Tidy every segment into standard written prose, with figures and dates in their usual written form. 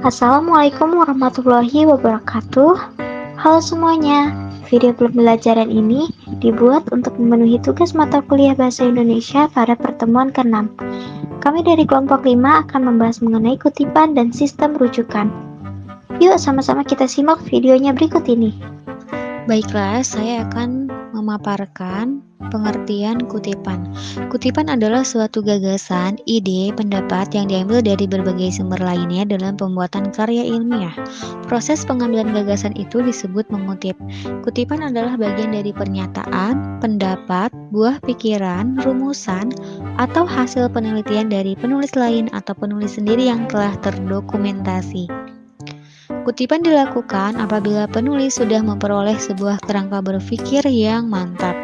Assalamualaikum warahmatullahi wabarakatuh. Halo semuanya, video pembelajaran ini dibuat untuk memenuhi tugas mata kuliah Bahasa Indonesia pada pertemuan ke-6. Kami dari kelompok 5 akan membahas mengenai kutipan dan sistem rujukan. Yuk sama-sama kita simak videonya berikut ini. Baiklah, saya akan memaparkan pengertian kutipan. Kutipan adalah suatu gagasan, ide, pendapat yang diambil dari berbagai sumber lainnya dalam pembuatan karya ilmiah. Proses pengambilan gagasan itu disebut mengutip. Kutipan adalah bagian dari pernyataan, pendapat, buah pikiran, rumusan, atau hasil penelitian dari penulis lain atau penulis sendiri yang telah terdokumentasi. Kutipan dilakukan apabila penulis sudah memperoleh sebuah kerangka berpikir yang mantap.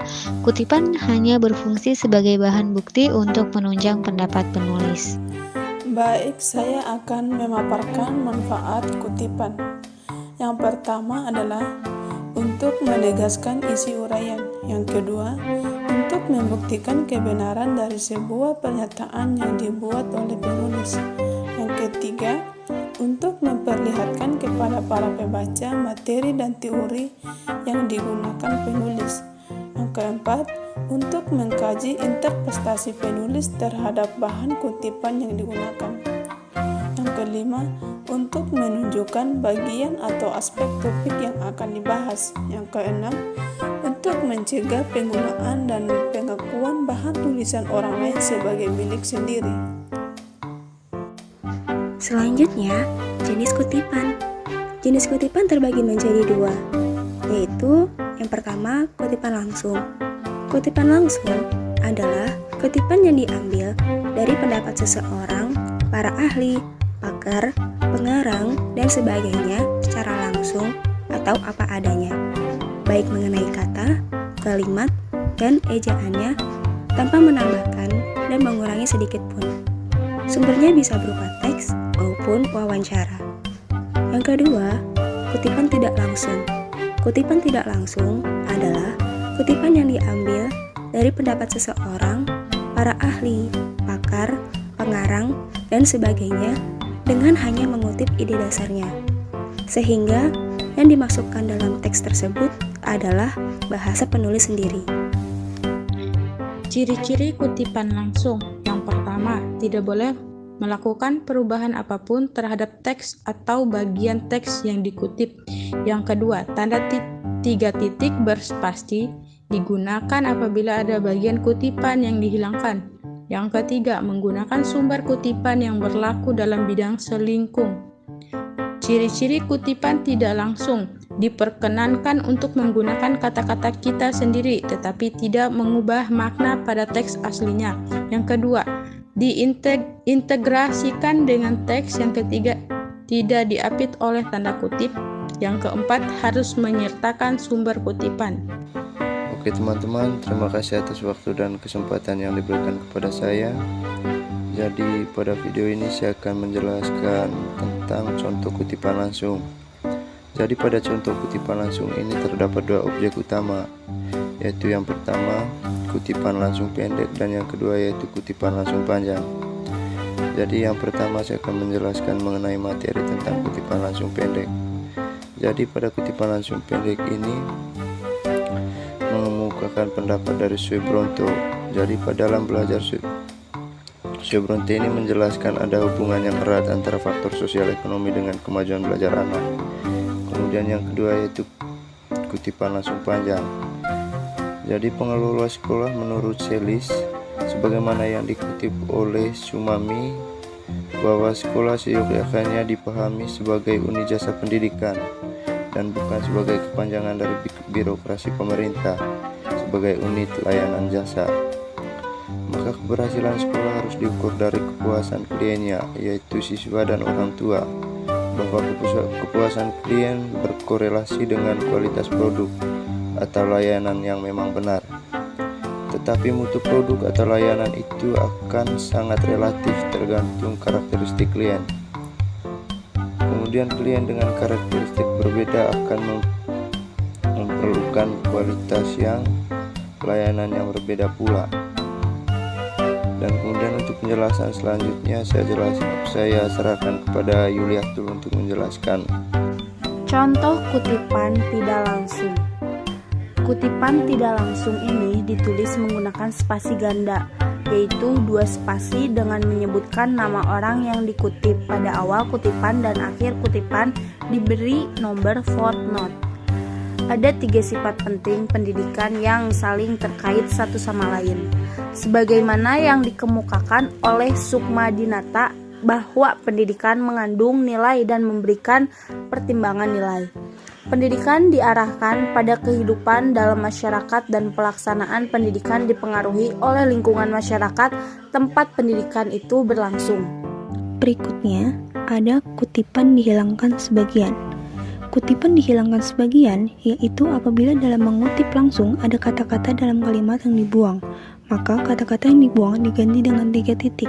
Kutipan hanya berfungsi sebagai bahan bukti untuk menunjang pendapat penulis. Baik, saya akan memaparkan manfaat kutipan. Yang pertama adalah untuk menegaskan isi uraian. Yang kedua, untuk membuktikan kebenaran dari sebuah pernyataan yang dibuat oleh penulis. Yang ketiga, untuk memperlihatkan kepada para pembaca materi dan teori yang digunakan penulis. Yang keempat, untuk mengkaji interpretasi penulis terhadap bahan kutipan yang digunakan. Yang kelima, untuk menunjukkan bagian atau aspek topik yang akan dibahas. Yang keenam, untuk mencegah penggunaan dan pengakuan bahan tulisan orang lain sebagai milik sendiri. Selanjutnya, jenis kutipan. Jenis kutipan terbagi menjadi dua, yaitu yang pertama, kutipan langsung. Kutipan langsung adalah kutipan yang diambil dari pendapat seseorang, para ahli, pakar, pengarang, dan sebagainya secara langsung atau apa adanya, baik mengenai kata, kalimat, dan ejaannya, tanpa menambahkan dan mengurangi sedikit pun. Sumbernya bisa berupa teks maupun wawancara. Yang kedua, kutipan tidak langsung. Kutipan tidak langsung adalah kutipan yang diambil dari pendapat seseorang, para ahli, pakar, pengarang, dan sebagainya dengan hanya mengutip ide dasarnya. Sehingga yang dimasukkan dalam teks tersebut adalah bahasa penulis sendiri. Ciri-ciri kutipan langsung. Yang pertama, tidak boleh melakukan perubahan apapun terhadap teks atau bagian teks yang dikutip. Yang kedua, tanda tiga titik berspasi digunakan apabila ada bagian kutipan yang dihilangkan. Yang ketiga, menggunakan sumber kutipan yang berlaku dalam bidang selingkung. Ciri-ciri kutipan tidak langsung. Diperkenankan untuk menggunakan kata-kata kita sendiri, tetapi tidak mengubah makna pada teks aslinya. Yang kedua, diintegrasikan dengan teks. Yang ketiga, tidak diapit oleh tanda kutip. Yang keempat, harus menyertakan sumber kutipan. Oke teman-teman, terima kasih atas waktu dan kesempatan yang diberikan kepada saya. Jadi pada video ini saya akan menjelaskan tentang contoh kutipan langsung. Jadi pada contoh kutipan langsung ini terdapat dua objek utama, yaitu yang pertama kutipan langsung pendek dan yang kedua yaitu kutipan langsung panjang. Jadi yang pertama saya akan menjelaskan mengenai materi tentang kutipan langsung pendek. Jadi pada kutipan langsung pendek ini mengemukakan pendapat dari Swebronto. Jadi pada dalam belajar Swebronto ini menjelaskan ada hubungan yang erat antara faktor sosial ekonomi dengan kemajuan belajar anak. Kemudian yang kedua yaitu kutipan langsung panjang. Jadi pengelola sekolah menurut Selis, sebagaimana yang dikutip oleh Sumami, bahwa sekolah seyogyaknya dipahami sebagai unit jasa pendidikan dan bukan sebagai kepanjangan dari birokrasi pemerintah, sebagai unit layanan jasa. Maka keberhasilan sekolah harus diukur dari kepuasan kliennya, yaitu siswa dan orang tua, bahwa kepuasan klien berkorelasi dengan kualitas produk atau layanan yang memang benar. Tetapi mutu produk atau layanan itu akan sangat relatif tergantung karakteristik klien. Kemudian klien dengan karakteristik berbeda akan memerlukan kualitas yang layanan yang berbeda pula. Dan kemudian untuk penjelasan selanjutnya saya serahkan kepada Yuliatul untuk menjelaskan. Contoh kutipan tidak langsung. Kutipan tidak langsung ini ditulis menggunakan spasi ganda, yaitu 2 spasi dengan menyebutkan nama orang yang dikutip pada awal kutipan dan akhir kutipan diberi nomor footnote. Ada 3 sifat penting pendidikan yang saling terkait satu sama lain, sebagaimana yang dikemukakan oleh Sukma Dinata bahwa pendidikan mengandung nilai dan memberikan pertimbangan nilai. Pendidikan diarahkan pada kehidupan dalam masyarakat dan pelaksanaan pendidikan dipengaruhi oleh lingkungan masyarakat tempat pendidikan itu berlangsung. Berikutnya, ada kutipan dihilangkan sebagian. Kutipan dihilangkan sebagian yaitu apabila dalam mengutip langsung ada kata-kata dalam kalimat yang dibuang, maka kata-kata yang dibuang diganti dengan 3 titik.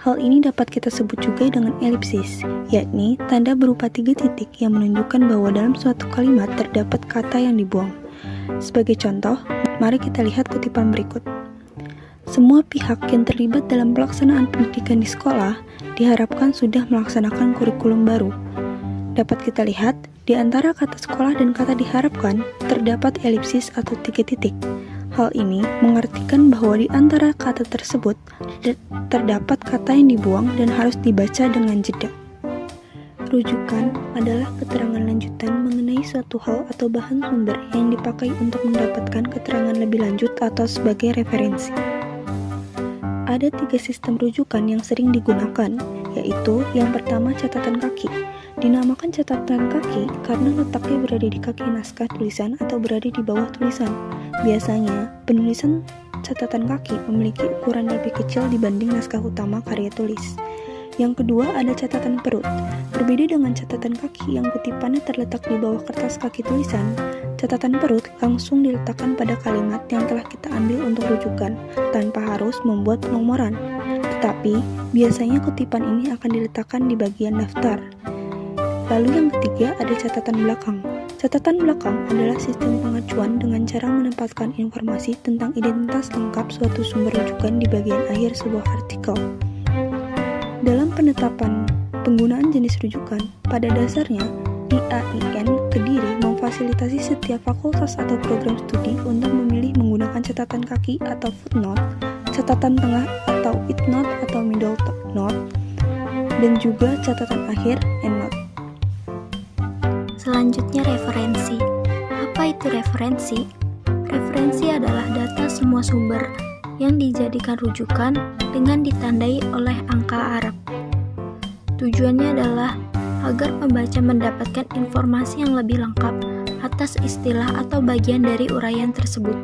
Hal ini dapat kita sebut juga dengan elipsis, yakni tanda berupa 3 titik yang menunjukkan bahwa dalam suatu kalimat terdapat kata yang dibuang. Sebagai contoh, mari kita lihat kutipan berikut. Semua pihak yang terlibat dalam pelaksanaan pendidikan di sekolah diharapkan sudah melaksanakan kurikulum baru. Dapat kita lihat, di antara kata sekolah dan kata diharapkan terdapat elipsis atau 3 titik. Hal ini mengartikan bahwa di antara kata tersebut terdapat kata yang dibuang dan harus dibaca dengan jeda. Rujukan adalah keterangan lanjutan mengenai suatu hal atau bahan sumber yang dipakai untuk mendapatkan keterangan lebih lanjut atau sebagai referensi. Ada 3 sistem rujukan yang sering digunakan, yaitu yang pertama catatan kaki. Dinamakan catatan kaki karena letaknya berada di kaki naskah tulisan atau berada di bawah tulisan. Biasanya, penulisan catatan kaki memiliki ukuran lebih kecil dibanding naskah utama karya tulis. Yang kedua ada catatan perut. Berbeda dengan catatan kaki yang kutipannya terletak di bawah kertas kaki tulisan, catatan perut langsung diletakkan pada kalimat yang telah kita ambil untuk rujukan, tanpa harus membuat penomoran. Tetapi, biasanya kutipan ini akan diletakkan di bagian daftar. Lalu yang ketiga ada catatan belakang. Catatan belakang adalah sistem pengacuan dengan cara menempatkan informasi tentang identitas lengkap suatu sumber rujukan di bagian akhir sebuah artikel. Dalam penetapan penggunaan jenis rujukan, pada dasarnya IAIN Kediri memfasilitasi setiap fakultas atau program studi untuk memilih menggunakan catatan kaki atau footnote, catatan tengah atau endnote atau middle note, dan juga catatan akhir endnote. Selanjutnya referensi. Apa itu referensi? Referensi adalah data semua sumber yang dijadikan rujukan dengan ditandai oleh angka Arab. Tujuannya adalah agar pembaca mendapatkan informasi yang lebih lengkap atas istilah atau bagian dari uraian tersebut.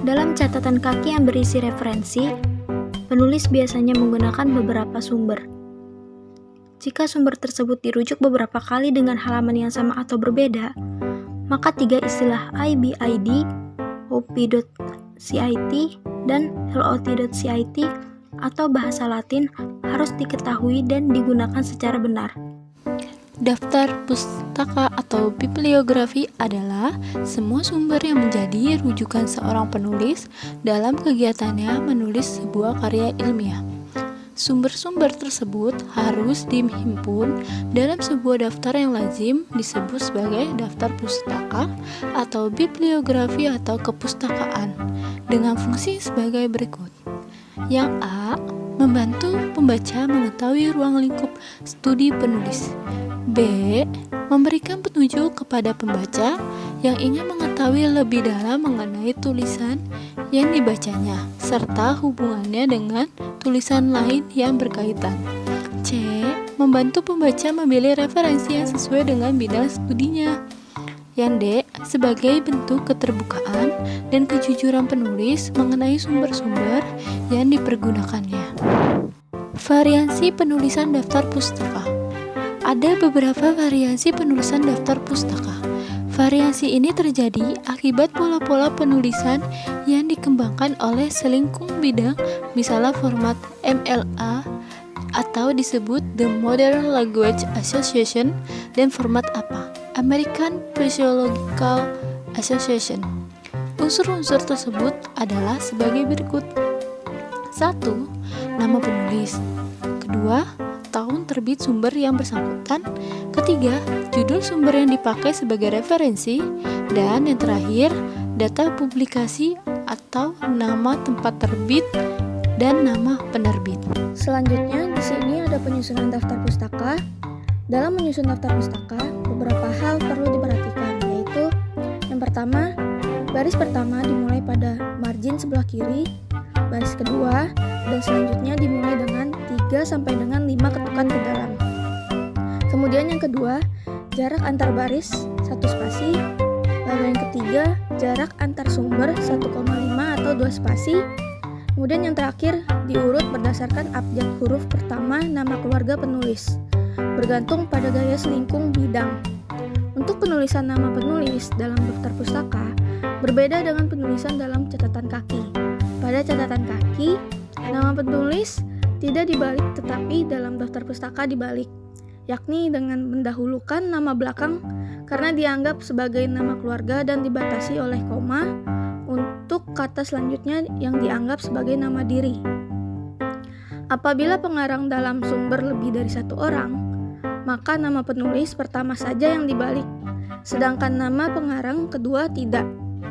Dalam catatan kaki yang berisi referensi, penulis biasanya menggunakan beberapa sumber. Jika sumber tersebut dirujuk beberapa kali dengan halaman yang sama atau berbeda, maka 3 istilah IBID, OP.CIT, dan LOT.CIT atau bahasa Latin harus diketahui dan digunakan secara benar. Daftar pustaka atau bibliografi adalah semua sumber yang menjadi rujukan seorang penulis dalam kegiatannya menulis sebuah karya ilmiah. Sumber-sumber tersebut harus dihimpun dalam sebuah daftar yang lazim disebut sebagai daftar pustaka atau bibliografi atau kepustakaan dengan fungsi sebagai berikut. Yang A. Membantu pembaca mengetahui ruang lingkup studi penulis. B. Memberikan petunjuk kepada pembaca yang ingin mengetahui lebih dalam mengenai tulisan yang dibacanya, serta hubungannya dengan tulisan lain yang berkaitan. C. Membantu pembaca memilih referensi yang sesuai dengan bidang studinya. Yang D. Sebagai bentuk keterbukaan dan kejujuran penulis mengenai sumber-sumber yang dipergunakannya. Variasi penulisan daftar pustaka. Ada beberapa variasi penulisan daftar pustaka. Variasi ini terjadi akibat pola-pola penulisan yang dikembangkan oleh selingkung bidang, misalnya format MLA atau disebut The Modern Language Association dan format APA, American Physiological Association. Unsur-unsur tersebut adalah sebagai berikut. 1. Nama penulis. Kedua, tahun terbit sumber yang bersangkutan. Ketiga, judul sumber yang dipakai sebagai referensi. Dan yang terakhir, data publikasi atau nama tempat terbit dan nama penerbit. Selanjutnya, di sini ada penyusunan daftar pustaka. Dalam menyusun daftar pustaka, beberapa hal perlu diperhatikan, yaitu yang pertama, baris pertama dimulai pada margin sebelah kiri, baris kedua, dan selanjutnya dimulai dengan 3 sampai dengan 5 ketukan ke dalam. Kemudian yang kedua, jarak antar baris 1 spasi. Lalu yang ketiga, jarak antar sumber 1,5 atau 2 spasi. Kemudian yang terakhir, diurut berdasarkan abjad huruf pertama nama keluarga penulis, bergantung pada gaya selingkung bidang. Untuk penulisan nama penulis dalam daftar pustaka berbeda dengan penulisan dalam catatan kaki. Pada catatan kaki, nama penulis tidak dibalik tetapi dalam daftar pustaka dibalik, yakni dengan mendahulukan nama belakang karena dianggap sebagai nama keluarga dan dibatasi oleh koma untuk kata selanjutnya yang dianggap sebagai nama diri. Apabila pengarang dalam sumber lebih dari 1 orang, maka nama penulis pertama saja yang dibalik, sedangkan nama pengarang kedua tidak.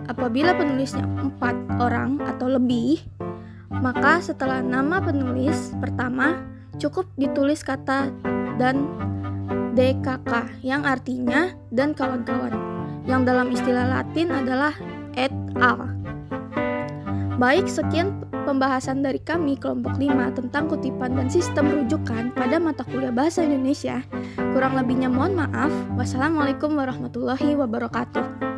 Apabila penulisnya 4 orang atau lebih, maka setelah nama penulis pertama cukup ditulis kata dan DKK yang artinya dan kawan-kawan, yang dalam istilah Latin adalah et al. Baik, sekian pembahasan dari kami kelompok 5 tentang kutipan dan sistem rujukan pada mata kuliah Bahasa Indonesia. Kurang lebihnya mohon maaf. Wassalamualaikum warahmatullahi wabarakatuh.